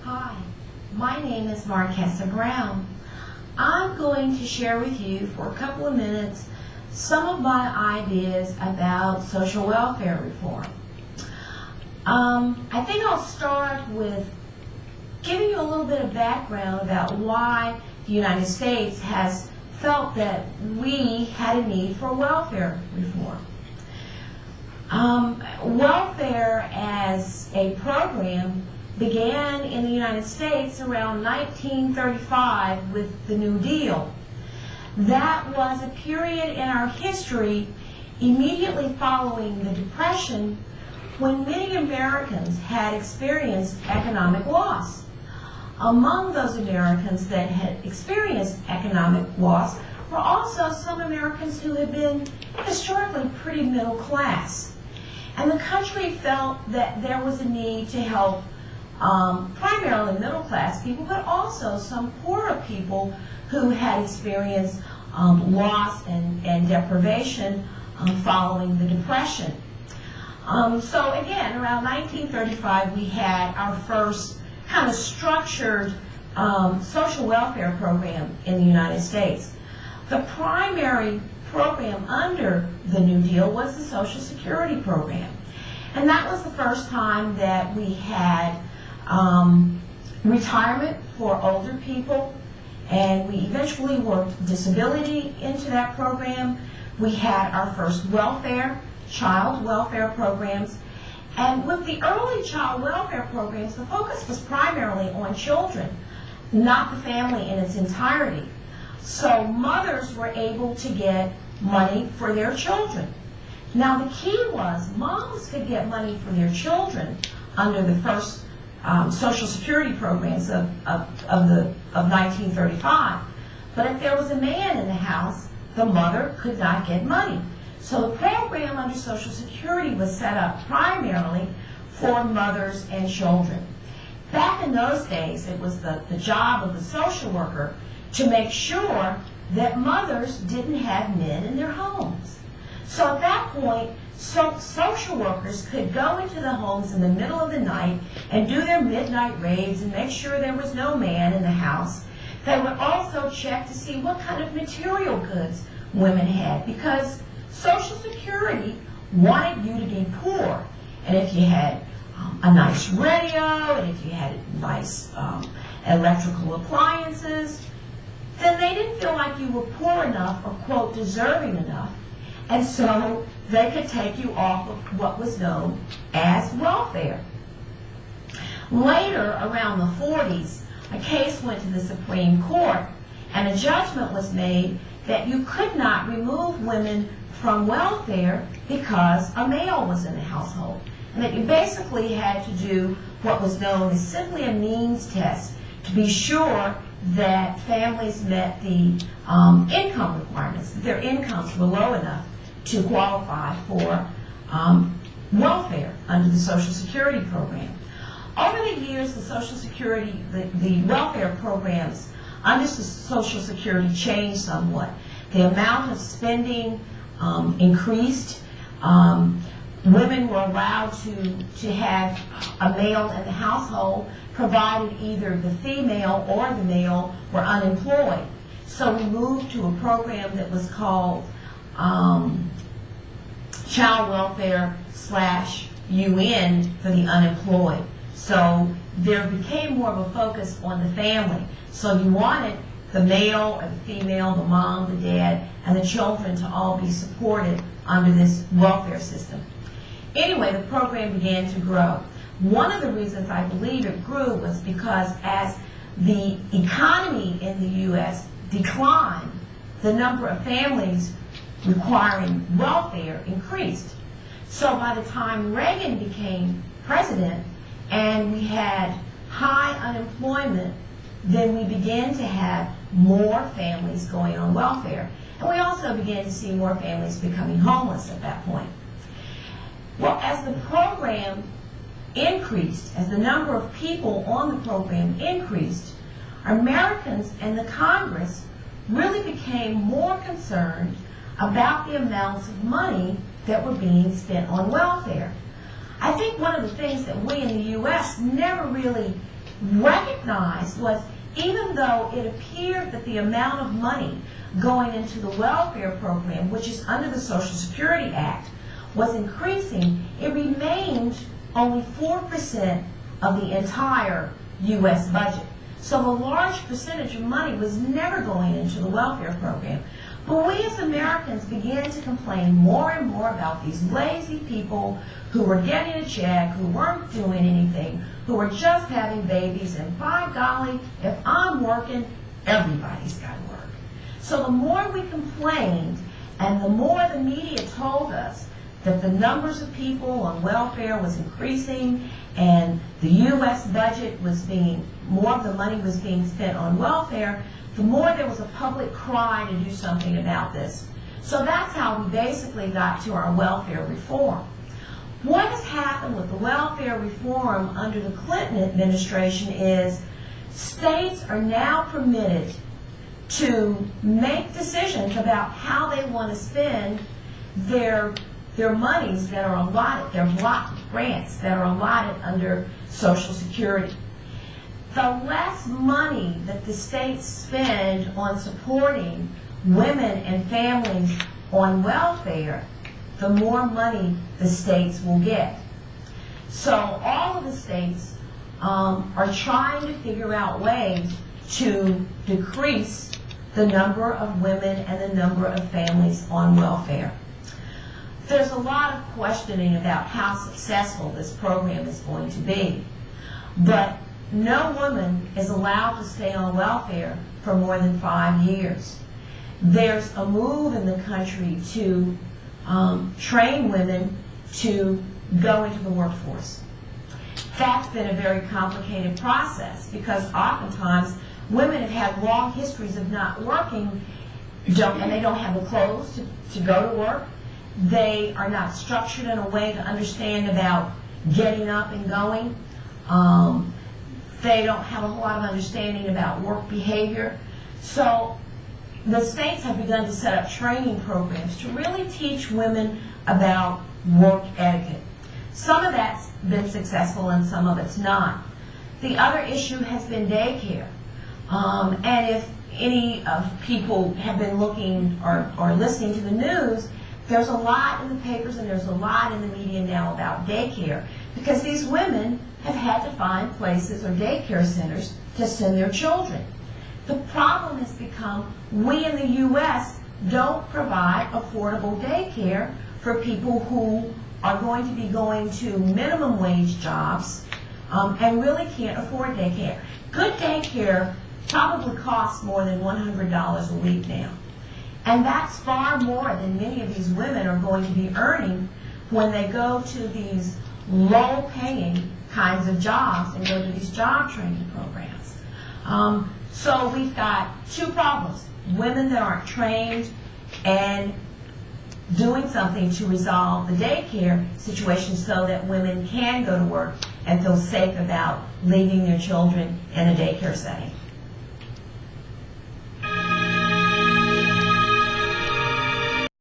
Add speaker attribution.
Speaker 1: Hi, my name is Marquessa Brown. I'm going to share with you for a couple of minutes some of my ideas about social welfare reform. I think I'll start with giving you a little bit of background about why the United States has felt that we had a need for welfare reform. Welfare as a program began in the United States around 1935 with the New Deal. That was a period in our history immediately following the Depression when many Americans had experienced economic loss. Among those Americans that had experienced economic loss were also some Americans who had been historically pretty middle class. And the country felt that there was a need to help primarily middle class people, but also some poorer people who had experienced loss and deprivation following the Depression. So again, around 1935, we had our first kind of structured social welfare program in the United States. The primary program under the New Deal was the Social Security program. And that was the first time that we had retirement for older people, and we eventually worked disability into that program. We had our first welfare, child welfare programs, and with the early child welfare programs, the focus was primarily on children, not the family in its entirety. So mothers were able to get money for their children. Now the key was moms could get money for their children under the first Social Security programs of 1935. But if there was a man in the house, the mother could not get money. So the program under Social Security was set up primarily for mothers and children. Back in those days, it was the job of the social worker to make sure that mothers didn't have men in their homes. So at that point, social workers could go into the homes in the middle of the night and do their midnight raids and make sure there was no man in the house. They would also check to see what kind of material goods women had, because Social Security wanted you to be poor. And if you had a nice radio, and if you had nice electrical appliances, then they didn't feel like you were poor enough or, quote, deserving enough. And so they could take you off of what was known as welfare. Later, around the 40s, a case went to the Supreme Court, and a judgment was made that you could not remove women from welfare because a male was in the household, and that you basically had to do what was known as simply a means test to be sure that families met the income requirements, that their incomes were low enough to qualify for welfare under the Social Security program. Over the years, the Social Security, the welfare programs under Social Security changed somewhat. The amount of spending increased. Women were allowed to have a male in the household, provided either the female or the male were unemployed. So we moved to a program that was called Child Welfare /UN for the unemployed. So there became more of a focus on the family. So you wanted the male or the female, the mom, the dad, and the children to all be supported under this welfare system. Anyway, the program began to grow. One of the reasons I believe it grew was because as the economy in the U.S. declined, the number of families requiring welfare increased. So by the time Reagan became president and we had high unemployment, then we began to have more families going on welfare. And we also began to see more families becoming homeless at that point. Well, as the program increased, as the number of people on the program increased, Americans and the Congress really became more concerned about the amounts of money that were being spent on welfare. I think one of the things that we in the U.S. never really recognized was, even though it appeared that the amount of money going into the welfare program, which is under the Social Security Act, was increasing, it remained only 4% of the entire U.S. budget. So a large percentage of money was never going into the welfare program. But we as Americans began to complain more and more about these lazy people who were getting a check, who weren't doing anything, who were just having babies, and by golly, if I'm working, everybody's got to work. So the more we complained, and the more the media told us that the numbers of people on welfare was increasing, and the U.S. budget was being, more of the money was being spent on welfare, the more there was a public cry to do something about this. So that's how we basically got to our welfare reform. What has happened with the welfare reform under the Clinton administration is states are now permitted to make decisions about how they want to spend their monies that are allotted, their block grants that are allotted under Social Security. The less money that the states spend on supporting women and families on welfare, the more money the states will get. So all of the states are trying to figure out ways to decrease the number of women and the number of families on welfare. There's a lot of questioning about how successful this program is going to be, but no woman is allowed to stay on welfare for more than 5 years. There's a move in the country to train women to go into the workforce. That's been a very complicated process because oftentimes women have had long histories of not working, and they don't have the clothes to go to work. They are not structured in a way to understand about getting up and going. They don't have a whole lot of understanding about work behavior. So the states have begun to set up training programs to really teach women about work etiquette. Some of that's been successful and some of it's not. The other issue has been daycare. And if any of people have been looking or listening to the news, there's a lot in the papers and there's a lot in the media now about daycare because these women have had to find places or daycare centers to send their children. The problem has become we in the U.S. don't provide affordable daycare for people who are going to be going to minimum wage jobs and really can't afford daycare. Good daycare probably costs more than $100 a week now. And that's far more than many of these women are going to be earning when they go to these low-paying kinds of jobs and go to these job training programs. So we've got two problems. Women that aren't trained and doing something to resolve the daycare situation so that women can go to work and feel safe about leaving their children in a daycare setting.